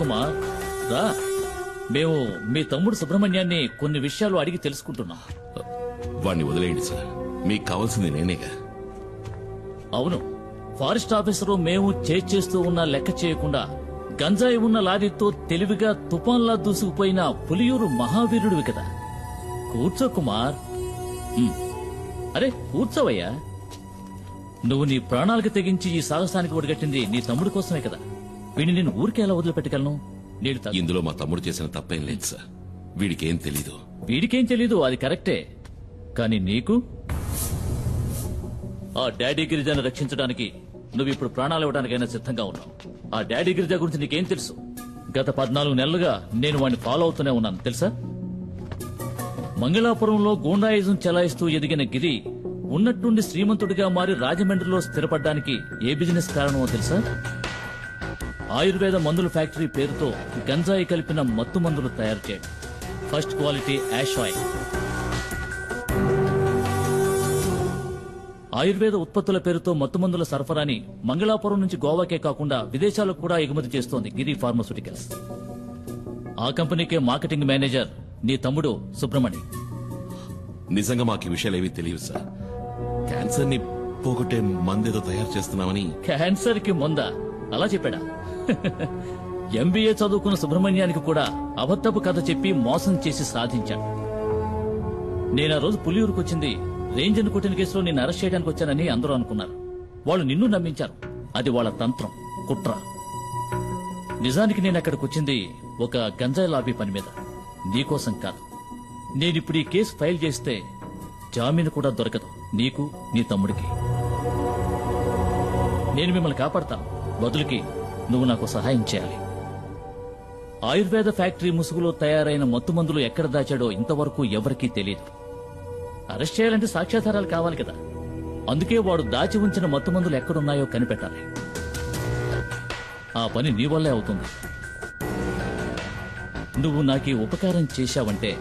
కుమార్ రా. మేము మీ తమ్ముడు సుబ్రహ్మణ్యాన్ని కొన్ని విషయాలు అడిగి తెలుసుకుంటున్నాం. వాణ్ణి వదిలేయండి సార్, మీకు కావాల్సింది నేనేగా. అవును, ఫారెస్ట్ ఆఫీసరు మేము చేస్తూ ఉన్నా లెక్క చేయకుండా గంజాయి ఉన్న లారీతో తెలివిగా తుఫాన్లా దూసుకుపోయిన పులియూరు మహావీరుడివి కదా. కూర్చో కుమార్. అరే కూర్చోవయ్యా. నువ్వు నీ ప్రాణాలకు తెగించి ఈ సాహసానికి ఒడిగట్టింది నీ తమ్ముడి కోసమే కదా. వీడిని నేను ఊరికే ఎలా వదిలిపెట్టగలను? ఇందులో మా తమ్ముడు చేసిన తప్పేం లేదు సార్. వీడికేం తెలీదు, అది కరెక్టే. కానీ నీకు ఆ డాడీ గిరిజాను రక్షించడానికి నువ్వు ఇప్పుడు ప్రాణాలు ఇవ్వడానికైనా సిద్ధంగా ఉన్నావు. ఆ డాడీ గిరిజా గురించి నీకేం తెలుసు? గత 14 నెలలుగా నేను వాడిని ఫాలో అవుతూనే ఉన్నాను తెలుసా. మంగళాపురంలో గూండాయిజం చెలాయిస్తూ ఎదిగిన గిరి ఉన్నట్టుండి శ్రీమంతుడిగా మారి రాజమండ్రిలో స్థిరపడ్డానికి ఏ బిజినెస్ కారణమో తెలుసా? ఆయుర్వేద మందుల ఫ్యాక్టరీ పేరుతో గంజాయి కలిపిన మత్తు మందులు తయారు చేయడం. First quality hash oil. ఆయుర్వేద ఉత్పత్తుల పేరుతో మత్తుమందుల సరఫరాని మంగళాపురం నుంచి గోవాకే కాకుండా విదేశాలకు కూడా ఎగుమతి చేస్తోంది గిరి ఫార్మాస్యూటికల్స్. ఆ కంపెనీకే మార్కెటింగ్ మేనేజర్ నీ తమ్ముడు సుబ్రహ్మణి. నిజంగా మాకు ఈ విషయాలు ఏవీ తెలియదు సార్. క్యాన్సర్ ని పోగొట్టే మందేదో తయారు చేస్తున్నామని. క్యాన్సర్ కి మందా? అలా చెప్పాడా? ఎంబీఏ చదువుకున్న సుబ్రహ్మణ్యానికి కూడా అబద్ధపు కథ చెప్పి మోసం చేసి సాధించాడు. నేను ఆ రోజు పులియూరుకు వచ్చింది రేంజర్ కొట్టిన కేసులో నిన్ను అరెస్ట్ చేయడానికి వచ్చానని అందరూ అనుకున్నారు. వాళ్ళు నిన్ను నమ్మించారు. అది వాళ్ళ తంత్రం, కుట్ర. నిజానికి నేను అక్కడికి వచ్చింది ఒక గంజాయి లాబీ పని మీద, నీకోసం కాదు. నేనిప్పుడు ఈ కేసు ఫైల్ చేస్తే జామీను కూడా దొరకదు నీకు, నీ తమ్ముడికి. నేను మిమ్మల్ని కాపాడతాను. బదులుకి నువ్వు నాకు సహాయం చేయాలి. ఆయుర్వేద ఫ్యాక్టరీ ముసుగులో తయారైన మత్తుమందులు ఎక్కడ దాచాడో ఇంతవరకు ఎవరికీ తెలియదు. అరెస్ట్ చేయాలంటే సాక్ష్యాధారాలు కావాలి కదా. అందుకే వాడు దాచి ఉంచిన మత్తుమందులు ఎక్కడున్నాయో కనిపెట్టాలి. ఆ పని నీ వల్లే అవుతుంది. నువ్వు నాకు ఉపకారం చేశావంటే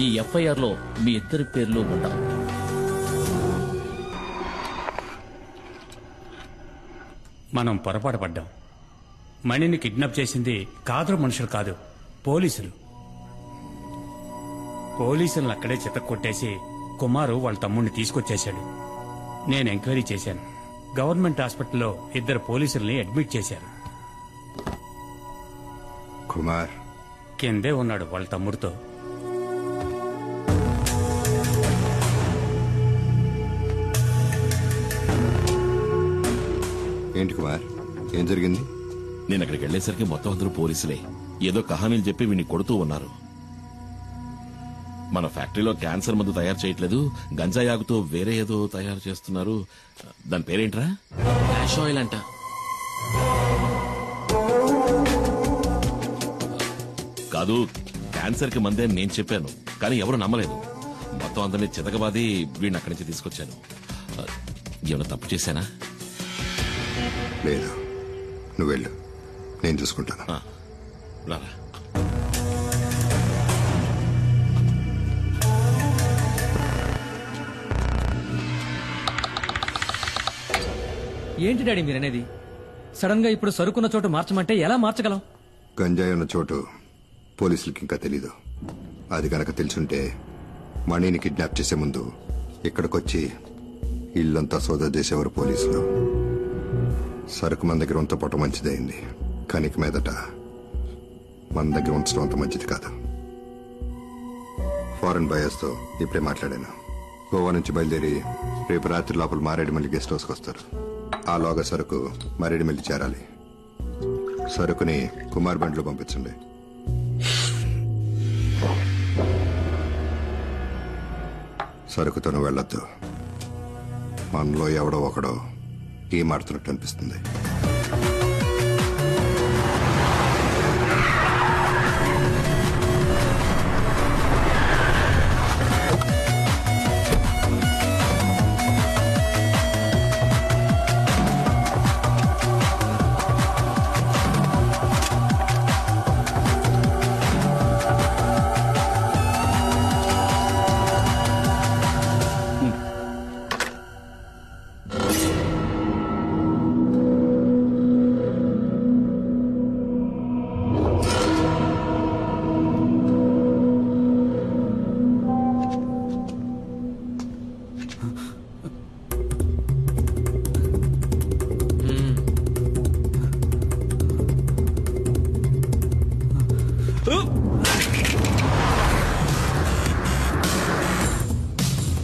ఈ ఎఫ్ఐఆర్ లో మీ ఇద్దరి పేర్లు ఉండవు. మనం పొరపాటు పడ్డాం. మణిని కిడ్నాప్ చేసింది కాదరు మనుషులు కాదు, పోలీసులు. పోలీసులను అక్కడే చితక్కొట్టేసి కుమారు వాళ్ళ తమ్ముడిని తీసుకొచ్చేశాడు. నేను ఎంక్వైరీ చేశాను. గవర్నమెంట్ హాస్పిటల్లో 2 పోలీసుల్ని అడ్మిట్ చేశారు. కుమార్ కిందే ఉన్నాడు వాళ్ళ తమ్ముడితో. ఏంటి కుమార్, ఏం జరిగింది? నేను అక్కడికి వెళ్లేసరికి మొత్తం అందరూ పోలీసులే. ఏదో కహానీలు చెప్పి వీడిని కొడుతూ ఉన్నారు. మన ఫ్యాక్టరీలో క్యాన్సర్ మందు తయారు చేయట్లేదు, గంజాయి ఆగుతో వేరే ఏదో తయారు చేస్తున్నారు. దాని పేరేంట్రా? యాష్ ఆయిల్ అంట. కాదు, క్యాన్సర్ కి మందే నేను చెప్పాను, కానీ ఎవరు నమ్మలేదు. మొత్తం అందరినీ చితకబాది వీడిని అక్కడి నుంచి తీసుకొచ్చాను. ఏమైనా తప్పు చేశానా? లేదు, నువ్వు వెళ్ళు, నేను చూసుకుంటాను. రారా. ఏంటి డాడీ మీరనేది? సడన్ గా ఇప్పుడు సరుకున్న చోటు మార్చమంటే ఎలా మార్చగలం? గంజాయి ఉన్న చోటు పోలీసులకి ఇంకా తెలీదు. అది కనుక తెలుసుంటే మణిని కిడ్నాప్ చేసే ముందు ఇక్కడికొచ్చి ఇల్లంతా సోదా చేసేవారు పోలీసులు. సరుకు మన దగ్గర ఉంచపోవటం మంచిదైంది, కానీ ఇక మీదట మన దగ్గర ఉంచడం అంత మంచిది కాదు. ఫారెన్ బయర్స్తో ఇప్పుడే మాట్లాడాను. గోవా నుంచి బయలుదేరి రేపు రాత్రి లోపల మారేడుమల్లి గెస్ట్ హౌస్కి వస్తారు. ఆ లోగా సరుకు మారేడుమల్లి చేరాలి. సరుకుని కుమార్ బండిలో పంపించండి. సరుకుతోనూ వెళ్ళొద్దు. మనలో ఎవడో ఒకడో గేమ్ ఆడుతున్నట్టు అనిపిస్తుంది.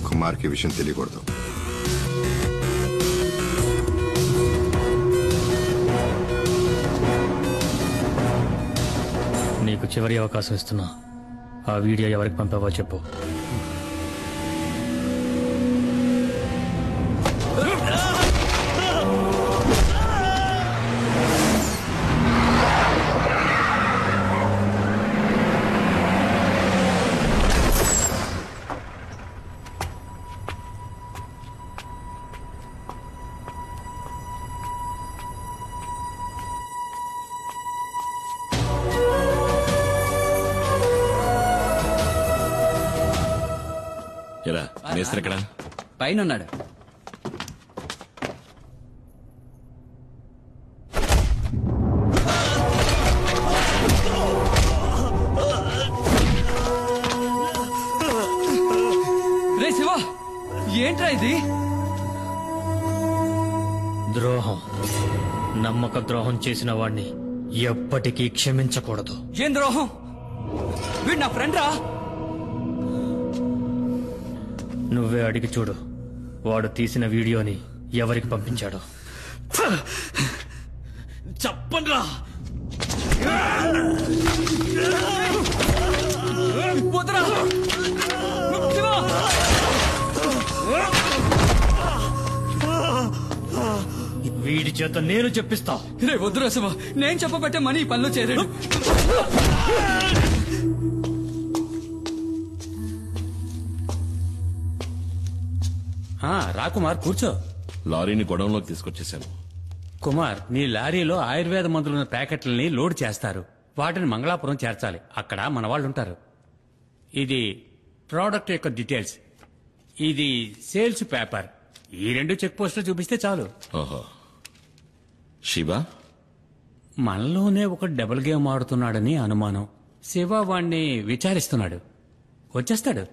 కుమార్కి విషయం తెలియకూడదు. నీకు చివరి అవకాశం ఇస్తున్నా. ఆ వీడియో ఎవరికి పంపావో చెప్పు. ఎలా మేస్త్రి ఎక్కడ? పైన ఉన్నాడు. రే శివ, ఏంట్రా ఇది? ద్రోహం, నమ్మక ద్రోహం చేసిన వాణ్ణి ఎప్పటికీ క్షమించకూడదు. ఏం ద్రోహం? వీడు నా ఫ్రెండ్ రా. నువ్వే అడిగి చూడు, వాడు తీసిన వీడియోని ఎవరికి పంపించాడో. చెప్పండ్రా. వదరా శివ. వీడి చేత నేను చెప్పిస్తా. రే వద్దురా శివ, నేను చెప్పబట్టే మనీ ఈ పనిలో చేరాడు. రా కుమార్, కూర్చో. లారీని గొడవంలోకి తీసుకొచ్చేసాను. కుమార్, నీ లారీలో ఆయుర్వేద మందులున్న ప్యాకెట్లని లోడ్ చేస్తారు. వాటిని మంగళాపురం చేర్చాలి. అక్కడ మన వాళ్ళు ఉంటారు. ఇది ప్రోడక్ట్ యొక్క డీటెయిల్స్, ఇది సేల్స్ పేపర్. ఈ 2 చెక్ పోస్టులు చూపిస్తే చాలు. ఓహో, శివ మనలోనే ఒక డబుల్ గేమ్ ఆడుతున్నాడని అనుమానం. శివ వాణ్ణి విచారిస్తున్నాడు. వచ్చేస్తాడు.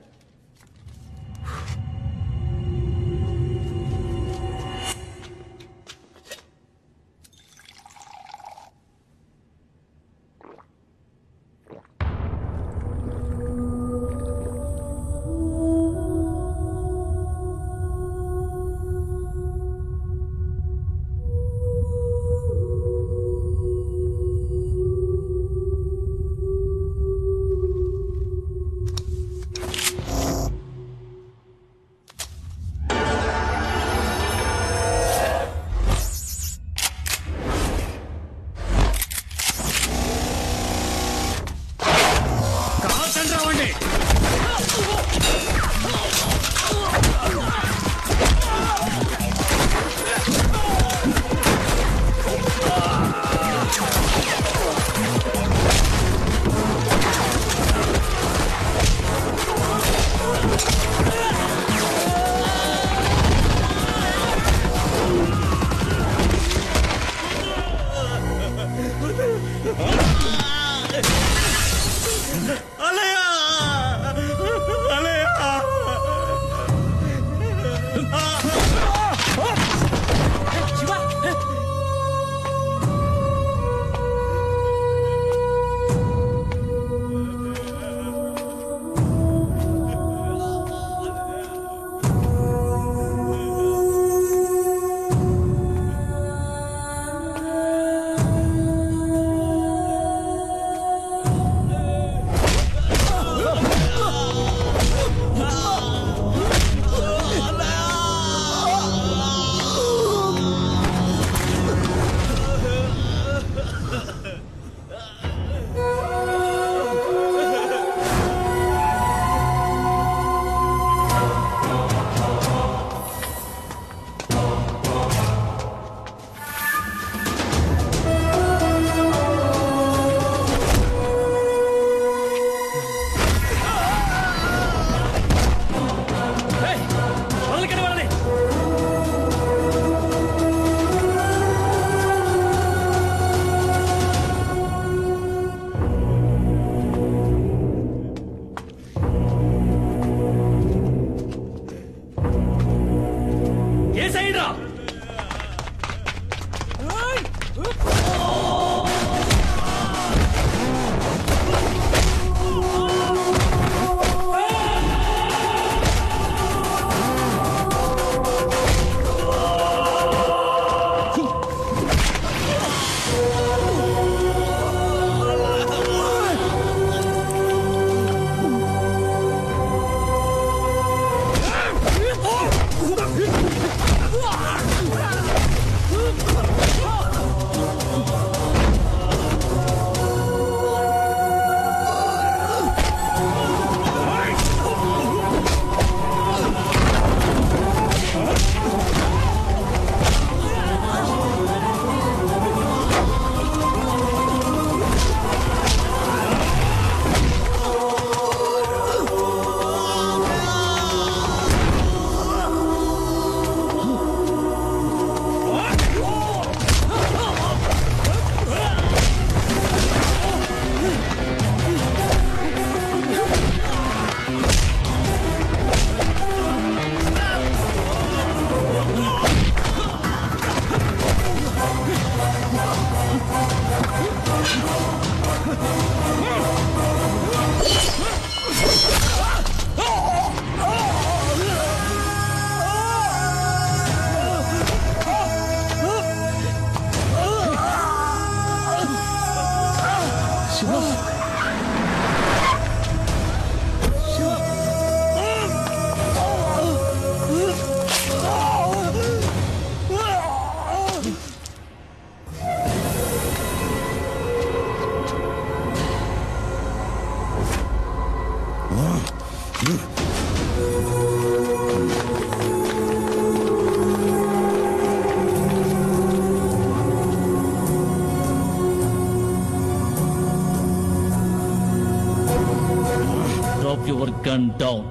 Drop your gun down.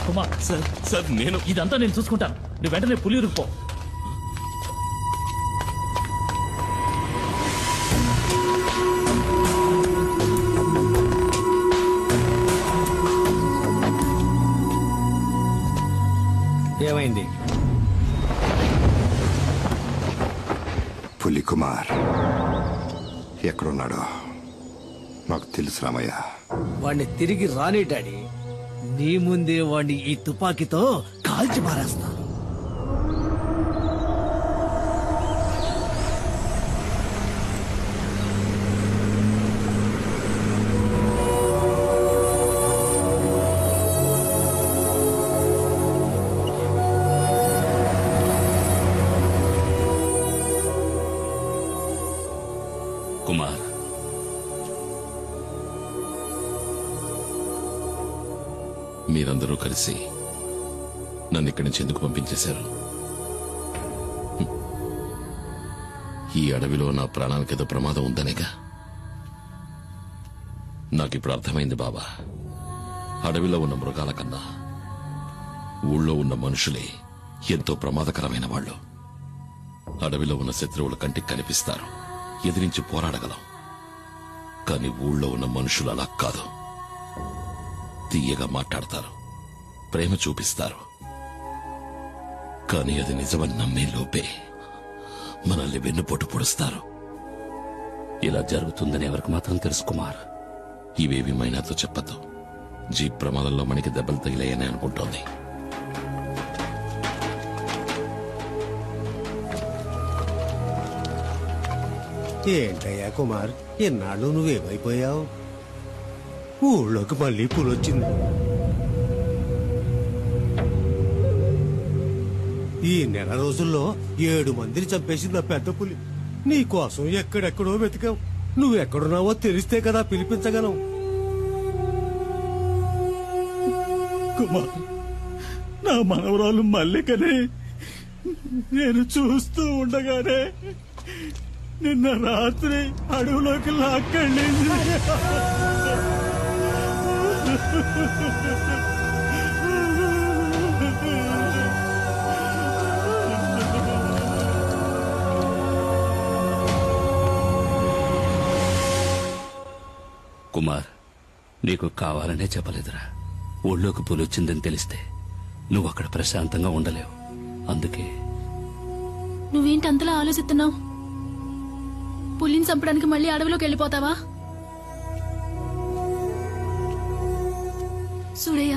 Kumar, sir నేను ఇదంతా నేను చూసుకుంటాను. నువ్వు వెంటనే పులియూరుకు పో. ఏమైంది? పులి కుమార్ ఎక్కడున్నాడో నాకు తెలుసు రామయ్య. వాణ్ణి తిరిగి రాని డాడీ. నీ ముందే వాణ్ణి ఈ తుపాకీతో కాల్చి మారేస్తా. కుమార్, మీరందరూ కలిసి నన్ను ఇక్కడి నుంచి ఎందుకు పంపించేశారు? ఈ అడవిలో నా ప్రాణానికేదో ప్రమాదం ఉందనేగా. నాకిప్పుడు అర్థమైంది బాబా. అడవిలో ఉన్న మృగాల కన్నా ఊళ్ళో ఉన్న మనుషులే ఎంతో ప్రమాదకరమైన వాళ్ళు. అడవిలో ఉన్న శత్రువుల కంటికి కనిపిస్తారు, ఎదిరించి పోరాడగలం. కానీ ఊళ్ళో ఉన్న మనుషులు అలా కాదు. తీయగా మాట్లాడతారు, ప్రేమ చూపిస్తారు. కానీ అది నిజమని నమ్మే లోపే మనల్ని వెన్నుపోటు పొడుస్తారు. ఇలా జరుగుతుందని ఎవరికి మాత్రం తెలుసు కుమార్? ఇవేవి మైనాతో చెప్పద్దు. జీప్ ప్రమాదంలో మనకి దెబ్బలు తగిలాయని అనుకుంటోంది. ఏంటయ్యా కుమార్, ఎన్నాళ్ళు నువ్వేమైపోయావు? ఊళ్ళోకి మళ్ళీ పులొచ్చింది. ఈ నెల రోజుల్లో 7 మందిని చంపేసింది ఆ పెద్ద పులి. నీ కోసం ఎక్కడెక్కడో వెతికావు. నువ్వెక్కడున్నావో తెలిస్తే కదా పిలిపించగలం. కుమార్, నా మనవరాలు మల్లికని నేను చూస్తూ ఉండగానే నిన్న రాత్రి అడవులోకి లాక్కెళ్ళింది. కుమార్, నీకు కావాలనే చెప్పలేదురా. ఊళ్ళోకి పులొచ్చిందని తెలిస్తే నువ్వు అక్కడ ప్రశాంతంగా ఉండలేవు. అందుకే. నువ్వేంటి అంతలా ఆలోచిస్తున్నావు? పులిని చంపడానికి మళ్ళీ అడవిలోకి వెళ్ళిపోతావా? సుడయ్య,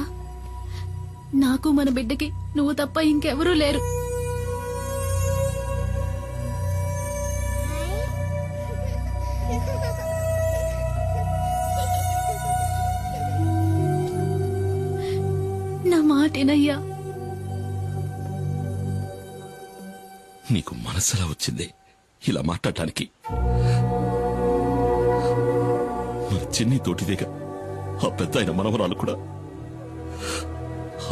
నాకు మన బిడ్డకి నువ్వు తప్ప ఇంకెవరూ లేరు. నా మాటేనయ్యా. నీకు మనసులా వచ్చింది ఇలా మాట్లాడటానికి? మన చిన్ని తోటిదేగా ఆ పెద్ద ఆయన మనవరాలు కూడా.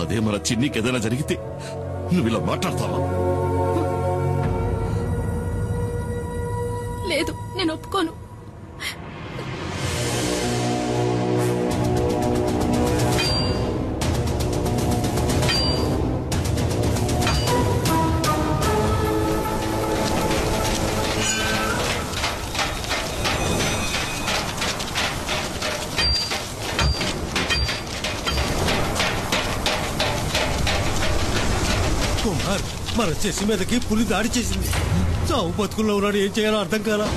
అదే మన చిన్నికి ఏదైనా జరిగితే నువ్వు ఇలా మాట్లాడతావా? లేదు, నేను ఒప్పుకోను. కుమార్, మన చెసి మీదకి పులి దాడి చేసింది. చావు బతుకుల్లో ఉన్నాడు, ఏం చేయాలో అర్థం కాలా.